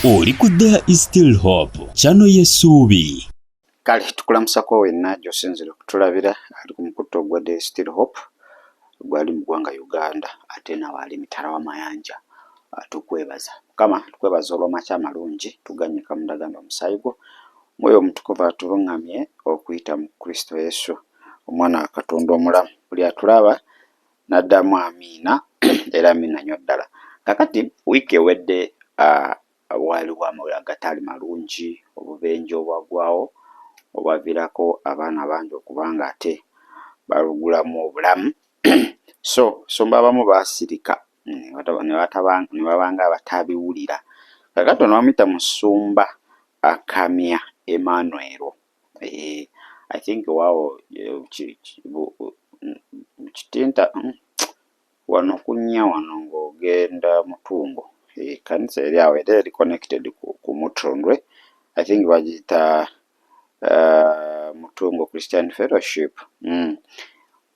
Oli ku There is Still Hope, channel y'essuubi. Kale tukulamusako wenna gy'osinzira okutulabira ali ku mukutu ogwa There is Still Hope gwali mu ggwanga Uganda ate nawe ali mitala w'amayanja. Tukwebaza Mukama, tukwebaza olw'amakya amalungi tuganyika mu ndagano omusaayi gwo mwoyo omutukuvu atuluŋŋamye okuyita mu Kristo Yesu omwana wa Katonda omulamu. Buli atulaba n'addamu amiina era amiina nnyo ddala. Kakati wiiki ewedde waaliwo amawulire agatali malungi, obubenje obwagwawo obwaviirako abaana bangi okubanga ate balugulamu obulamu. So abamu baasirika ne babanga abataabiwulira. Kakati ono bamuyita Musumba Kamya Emmanuel. I think waawo kitinta wano kunnya wano ng'ogenda Mutungo. Kanisa eri awo era eri connected ku Mutondwe. I think bagiyita Mutungo Christian Fellowship.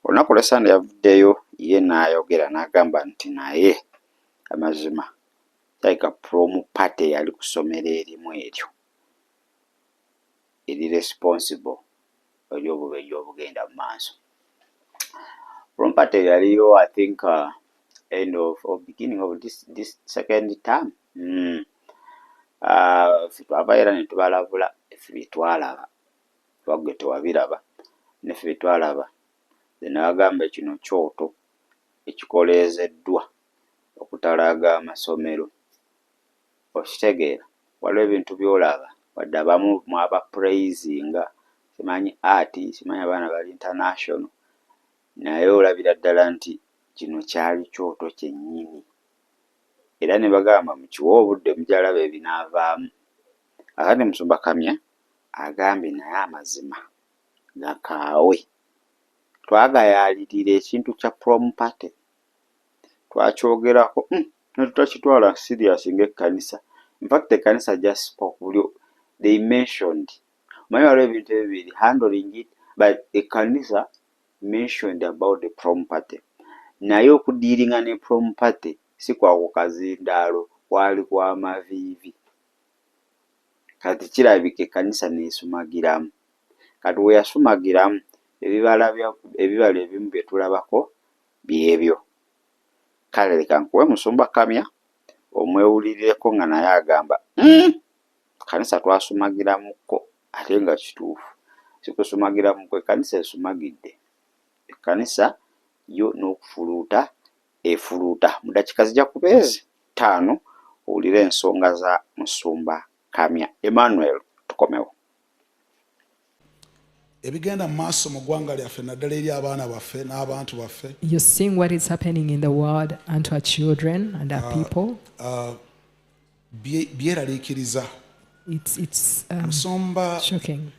Olunaku lwa Sande yavuddeyo ye n'ayogera n'agamba nti naye amazima like prom party yali ku ssomero erimu eryo eri responsible eri obubenje obugenda mu maaso. Prom party yaliyo I think end of or beginning of this second term. Twava era ne tubalabula effe bye twalaba twagwe tewabiraba neffe bye twalaba ne bagamba kino kyoto ekikoleezeddwa okutalaaga amasomero. Okitegeera waliwo ebintu by'olaba wadde abamu mwaba praising simanyi art simanyi abaana bali international naye olabira ddala nti kino kyali kyoto kyennyini era ne bagamba mukiwe obudde mujalaba ebinaavaamu. Akati Musumba Kamya agambye naye amazima gakaawe twagayaalirira ekintu kya prom party twakyogerako ne tutakitwala serious ng'ekkanisa. In fact ekkanisa just spoke they mentioned manyi waliwo ebintu ebibiri handling it but ekkanisa mentioned about the prom party naye okudiiringa ne prom party si kwa kukazindaalo kwali kwa maviivi. Kati kirabika ekkanisa neesumagiramu. Kati we yasumagiramu ebibala ebimu bye tulabako byebyo. Kale leka nkuwe Musumba Kamya omwewulirireko nga naye agamba ekkanisa twasumagiramuko ate nga kituufu si kusumagiramuko ekkanisa esumagidde. Ekkanisa yo n'okufuluuta efuluuta. Mu dakika zijja kubeezi 5 owulire ensonga za Musumba Kamya Emmanuel. Tukomewo. Ebigenda mu maaso mu ggwanga lyaffe naddala eri abaana baffe n'abantu baffe. You're seeing what is happening in the world and to our children and our people. Byeraliikiriza. It's Musumba shocking.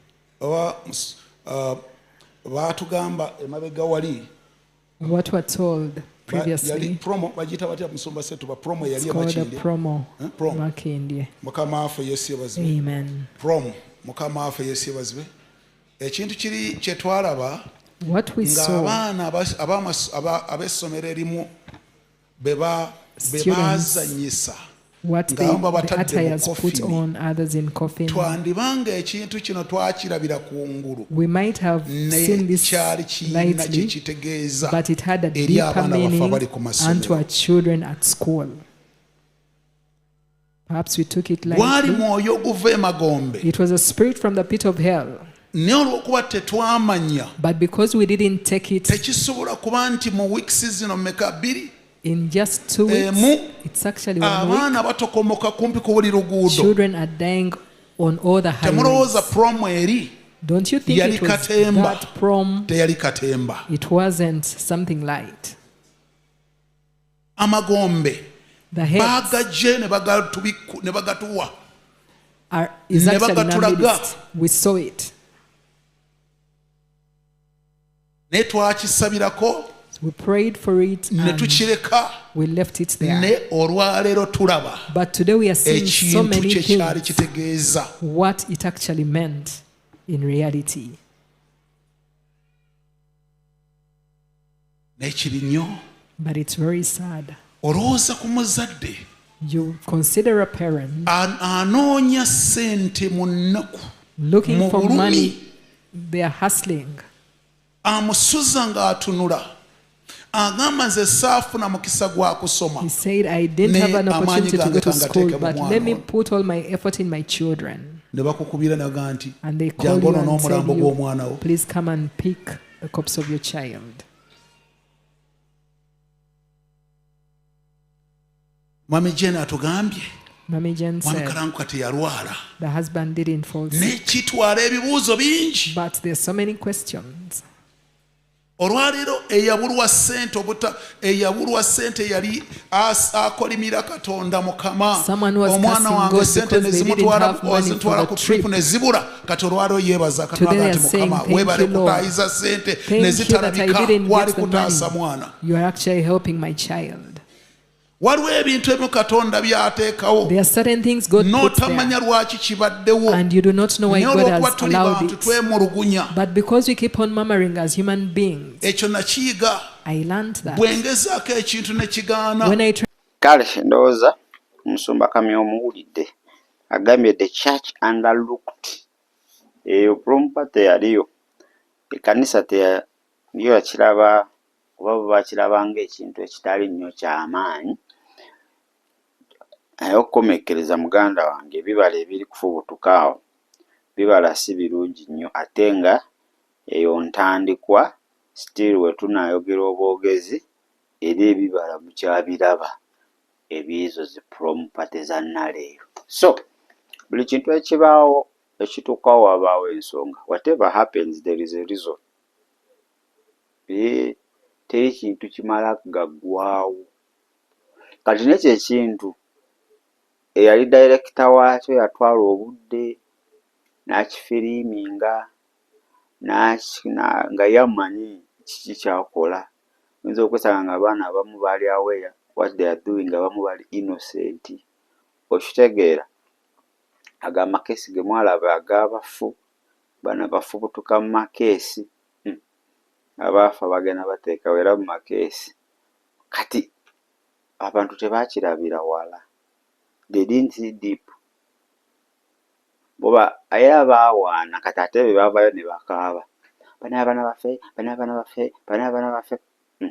Baatugamba emabega wali. What we're told previously. Promo bagiyita batya Musumba Setuba promo yali It's called a promo. Makindye. Mukama waffe Yesu yeebazibwe. Amen. Promo Mukama waffe Yesu yeebazibwe. Ekintu kiri kye twalaba ng'abaana ab'essomero erimu be baazanyisa what the attires put on others in coffin. Twandibanga ekintu kino twakirabira kungulu. We might have seen this lightly, but it had a deeper meaning unto our children at school. Perhaps we took it lightly. It was a spirit from the pit of hell. But because we didn't take it in just 2 weeks, it's actually 1 week. Children are dying on all the highways. Don't you think it was that prom? It wasn't something light. The heads is actually in our midst. We saw it. We prayed for it and we left it there. But today we are seeing so many things, what it actually meant in reality. But it's very sad. You consider a parent anoonya ssente mu nnaku looking for money, they are hustling. Amusuza ng'atunula agamba nze saafuna mukisa gwa kusoma. He said, I didn't have an opportunity to go to school, but let me put all my effort in my children. Ne bakukubira naga nti And they call you jangu and n'omulambo tell gw'omwana wo. you, please come and pick the corpse of your child. Mami Jane atugambye Mami Jen said, mwamikalangu kati yalwala the husband didn't fall sick. n'ekitwala ebibuuzo bingi. But there's so many questions. Olwaleero eyabulwa ssente yali akolimira Katonda Mukama. Omwana wange ssente ne zimutwala ku trip ne zibula. Kati olwaleero yeebaza Katonda ati Mukama weebale kutaayiza ssente ne zitalabika wali kutaasa mwana. You are actually helping my child. Waliwo ebintu ebimu Katonda by'ateekawo There are certain things God puts n'otamanya there, lwaki kibaddewo. and you do not know why Naye God olw'okuba has tuli allowed bantu it. twemulugunya, But because we keep on murmuring as human beings, ekyo nakiyiga I learned that. bwe ngezaako ekintu ne kigaana. When I try Kale ndowooza Musumba Kamya omuwulidde agambye the church underlooked. Eyo prompa teyaliyo, ekkanisa teyaliyo yakiraba oba bwe bakiraba ng'ekintu ekitali nnyo ky'amaanyi. Naye okukomekkereza muganda wange ebibala ebiri kufubutuka awo bibala si birungi nnyo, ate nga eyo ntandikwa still we tunaayogera obwogezi era ebibala mukyabiraba ebyizo zi prompa tezannaleero. So buli kintu ekibaawo ekituukawo wabaawo ensonga. Whatever happens there is a reason. Teri kintu kimala gaggwaawo. Kati n'ekyo ekintu eyali director waakyo yatwala obudde n'akifiriiminga nga yamanyi kiki kyakola. Oyinza okwesanga nga abaana abamu baali aware what they are doing, abamu bali innocent. Okitegeera aga makeesi ge mwalaba ag'abafu, bano bafubutuka mu makeesi, abaafa bagenda bateeka wera mu makeesi. Kati abantu tebaakirabira wala, they didn't see deep. Boba era baawaana kati ate be baavayo ne bakaaba, bano abaana baffe, bano abaana baffe, bano abaana baffe.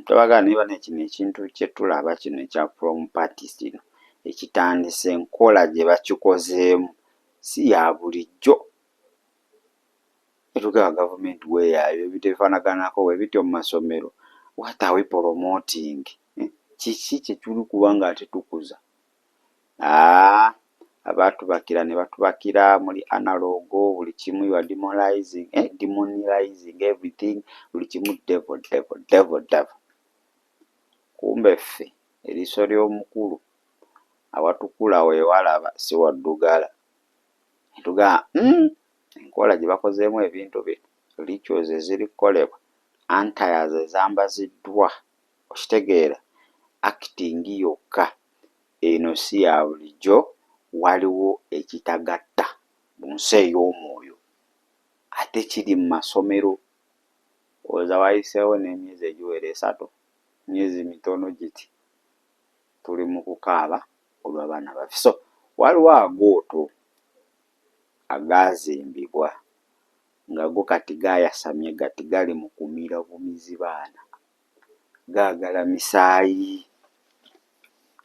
Tobagana niba nekino ekintu kye tulaba kino ekya from parties kino ekitandise enkola gye bakikozeemu si ya bulijjo. Etugaba gavumenti weeyaayo ebitefaanaganako we bityo mu masomero. What are we promoting? Kiki kye tuli kuba nga ate tukuza? Abaatubakira ne batubakira muri analogo, buli kimu you are demonizing everything, buli kimu devil. Kumbe ffe eriiso ly'omukulu awatukula weewalaba si waddugala. Netugamba enkola gye bakozeemu ebintu bino, rituals ezirikolebwa, antires ezambaziddwa, okitegeera acting yokka eno si ya bulijjo. Waliwo ekitagatta mu nsi ey'omwoyo ate kiri mu masomero. Oza wayiseewo n'emyezi egiwera 3, myezi mitono giti tuli mu kukaaba olw'abaana baffe. So waliwo agooto agaazimbibwa nga go kati gaayasamye gati gali mu kumira bumizi baana, gaagala misaayi.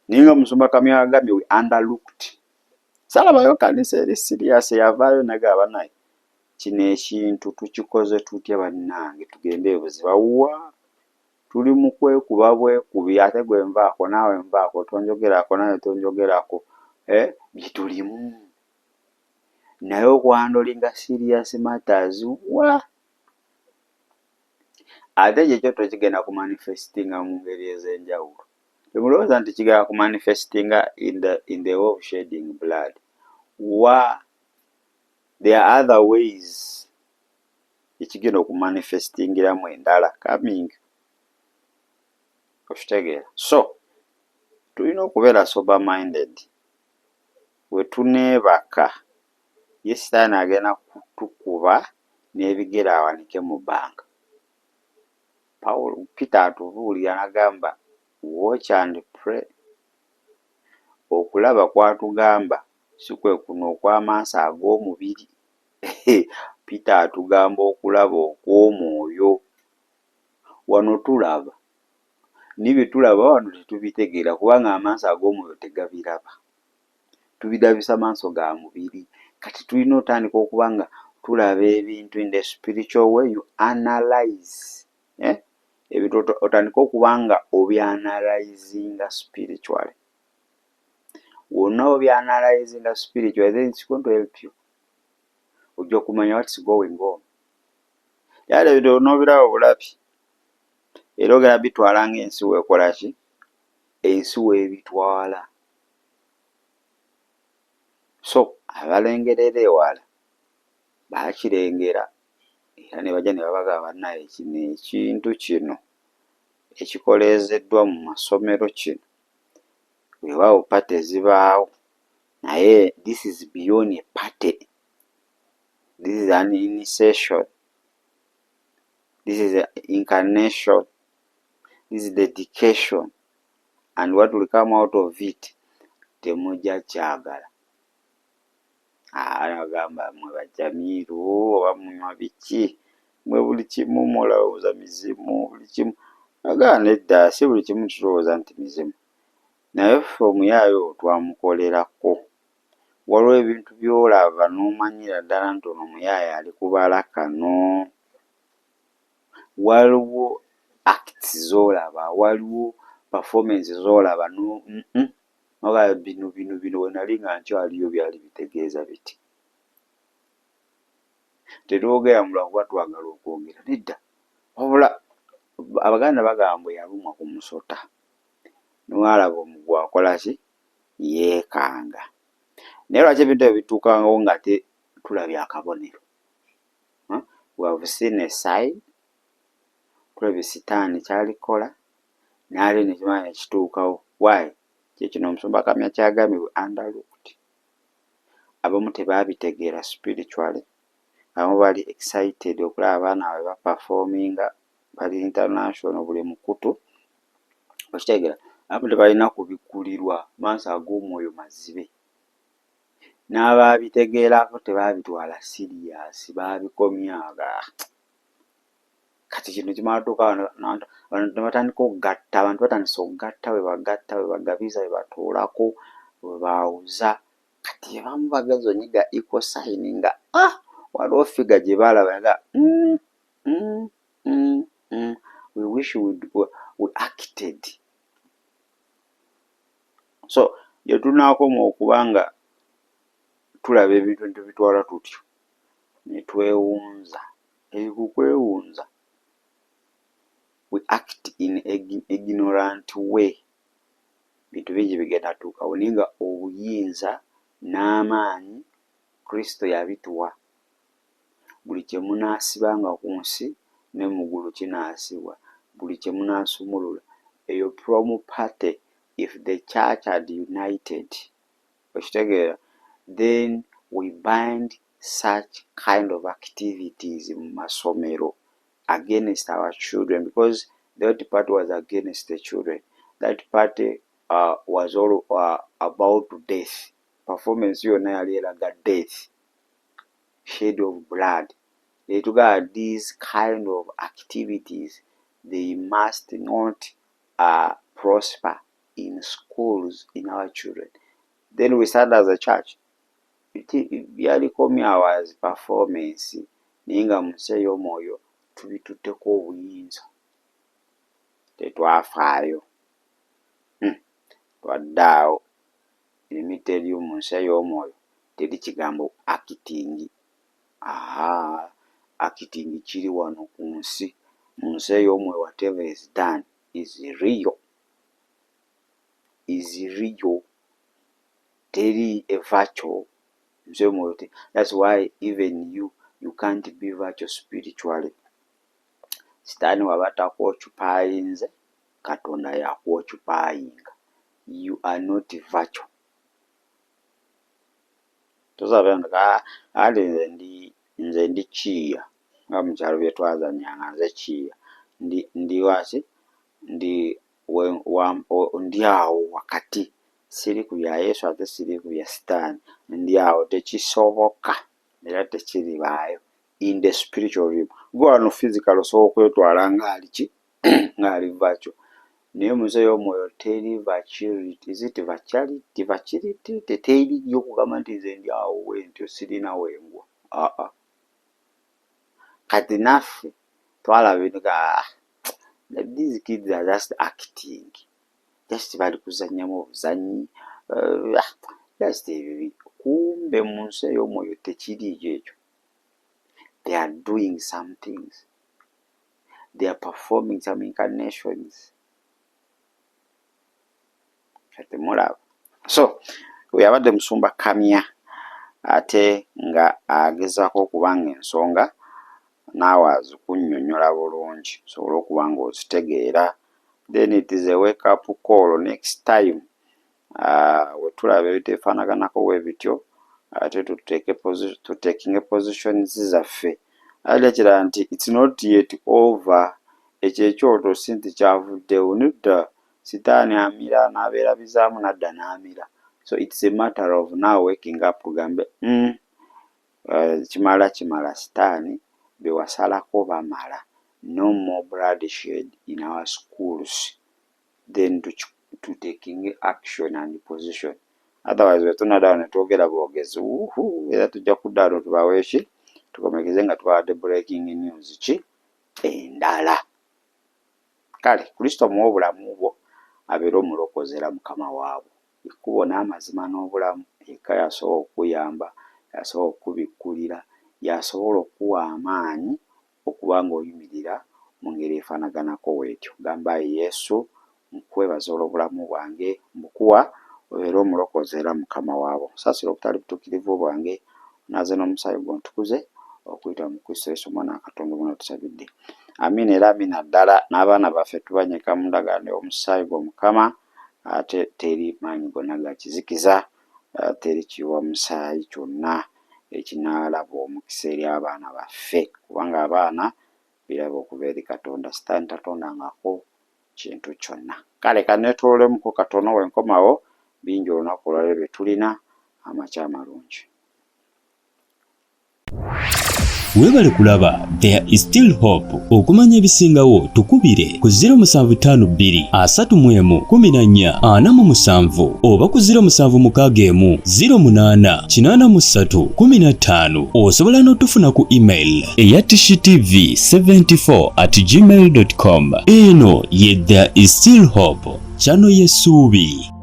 Naye nga Musumba Kamya agambye we underlooked. Salabayo kanisa eri serious yavaayo nagamba naye kino ekintu tukikoze tutya bannange, tugende ebuziba wa tuli mu kwekuba bwekubi, ate gwe nvaako naawe nvaako, tonjogerako naye tonjogerako, bye tulimu. Naye okwandolinga serious matters wa ate ekyo tokigenda ku manifestinga mu ngeri ez'enjawulo. Temulowooza nti kigenda ku manifestinga in the way of shedding blood. There are other ways ekigenda okumanifestingiramu endala coming. Okitegeera. So tulina okubeera sober minded. We tuneebaka ye sitaani agenda kutukuba n'ebigere awanike mu bbanga. Peter atubuulira n'agamba watch and pray. okulaba kwatugamba si kwe kuno okw'amaaso ag'omubiri. Peter atugamba okulaba okw'omwoyo. Wano tulaba nibye tulaba wano tetubitegeera kubanga amaaso ag'omwoyo tegabiraba, tubirabisa maaso ga mubiri. Kati tulina otandika okuba nga tulaba ebintu in the spiritual way, you analyze ebintu otandika okuba nga obyanalyzinga spiritually. Wonna obyanalyzinga spiritually, then it's going to help you. Ojja kumanya what's going on. Yale ebintu n'obiraba bulabi era ogenda bitwala ng'ensi weekola ki? Ensi weebitwala. So abalengerera ewala baakirengera era ne bajja ne babagamba naye kino ekintu kino ekikoleezeddwa mu masomero kino, weewaawo pate zibaawo naye this is beyond a party. This is an initiation. This is an incarnation. This is dedication. And what will come out of it, temujja kyagala. Agamba mwe bajamiiru oba munywa biki, mwe buli kimu mulowooza mizimu, buli kimu. Agamba nedda, si buli kimu tulowooza nti mizimu. Naye ffe omuyaayo twamukolerako. Waliwo ebintu by'olaba n'omanyira ddala nti ono omuyaaya ali kubala kano. Waliwo acts z'olaba, waliwo performance z'olaba noga bino we nali nga nkyaliyo byali bitegeeza biti. Tetwogera mu lwakuba twagala okwogera, nedda. Wabula Abaganda bagamba yalumwa ku musota n'alaba omugwa akola ki? Yeekanga. Naye lwaki ebintu ebyo bituukangawo nga tulabye akabonero? We have seen a sign. Tulabye Sitaani ky'alikola n'ale ne kimala ne kituukawo. Why? Kyekino Omusumba Kamya ky'agambye we underlooked. Abamu tebaabitegeera spiritually. Abamu bali excited okulaba abaana bwe baperforminga, bali international buli mukutu. Okitegeera abamu tebalina kubikkulirwa maaso ag'omwoyo mazibe. N'abaabitegeerako tebaabitwala serious, baabikomyaga. Kati kino kimala tuuka abantu ne batandika okugatta, abantu batandise okugatta bwe bagabiza bwe batuulako bwe baawuza. Kati abamu bagenza onyiga equal sign nga waliwo figure gye baalaba nga we wish we acted. So ye tunaakoma okuba nga tulaba ebintu tubitwala tutyo ne twewunza. Kukwewunza, we act in ignorant way. Bintu bingi bigenda tuukawo naye nga obuyinza n'amaanyi Kristo yabituwa. Buli kye munaasibanga ku nsi ne mu ggulu kinaasibwa. Buli kye munaasumulula. Eyo promo party, if the church had united, okitegeera, then we bind such kind of activities mu masomero against our children, because that party was against the children. That party was all about death. Performance yonna yali eraga death, shed of blood. They together these kind of activities, they must not prosper in schools, in our children. Then we stand as a church. Byalikomya was performance naye nga mu nsi ey'omwoyo tubitutteko obuyinza. Tetwafaayo. Twaddaawo emiteri mu nsi ey'omwoyo teri kigambo acting. Acting kiri wano ku nsi. Mu nsi ey'omwoyo whatever is done is real. Is real. Teri a virtual. That's why even you can't be virtual spiritually. Sitaani waba takwocupayinze, Katonda yakwocupayinga. You are not virtual. Tozabe nga nze ndi kiya nga mu kyalo bye twazannyanga nze kiya ndi waki ndi awo wakati siri ku bya Yesu ate siri ku bya Sitaani, ndi awo tekisoboka era tekiribaayo in the spiritual realm. Go wano physical osobola okwetwala ng'ali ki ng'ali virtual, naye muze y'omwoyo teri virtuality, ziti virtuality teteri y'okugamba nti nze ndi awo wentyo sirina wengwa. Kati naffe twalabika these kids are just acting, just bali kuzannyamu obuzannyi, just ebibi. Kumbe mu nsi ey'omwoyo tekiri ekyo. They are doing some things. They are performing some incarnations. Kati mulaba. So, yabadde Musumba Kamya ate nga agezaako okuba nga ensonga naawe azikunnyonnyola bulungi sobola okuba nga ozitegeera. Then it is a wake up call next time. We tulaba ebiteefanaganako bwe bityo ate tutekinga positions zaffe. Alekera nti it's not yet over. Ekyo ekyoto si nti kyavuddewo, nedda. Sitaani amira n'abeera bizaamu nadda n'amira. So it's a matter of now waking up kugambe kimala Sitaani bewasalako bamala. No more bloodshed in our schools. Then to taking action and position. Otherwise we tunadawo ne twogera bwogezi era tujja kuddaano tubaweeki tukomekeze nga tubawadde breaking news ki endala. Kale Kristo muwe obulamu bwo abeera omulokozera Mukama waabwe. Ekkubo n'amazima n'obulamu eka yasobola okuyamba, yasobola okubikkulira, yasobola okuwa amaanyi okuba ng'oyimirira mu ngeri efaanaganako bw'etyo. Gamba Yesu nkwebaza olw'obulamu bwange, mbukuwa obeera omulokozera Mukama waabwe. Saasira obutali butuukirivu bwange, naaze n'omusaayi gwo ntukuze okuyita mu Kristo Yesu Omwana wa Katonda omwana tusabidde. Amiina era amiina ddala. N'abaana baffe tubanyeka mu ndagaano y'omusaayi gwo Mukama, ate teri maanyi gonna ga kizikiza, teri kiwa musaayi kyonna ekinaalaba omukisa eri abaana baffe, kubanga abaana biraba okuva eri Katonda. Sitaani tatondangako kintu kyonna. Kale kaneetololemuko katono wenkomawo, bingi olunaku olwaleero bye tulina. Amakya amalungi. Weebale kulaba There is Still Hope. Okumanya ebisingawo tukubire ku 0752 31 14 47 oba ku 0761 08 83 15. Osobola n'otufuna ku email eya tishitv74@gmail.com. Eno ye There is Still Hope, channel y'essuubi.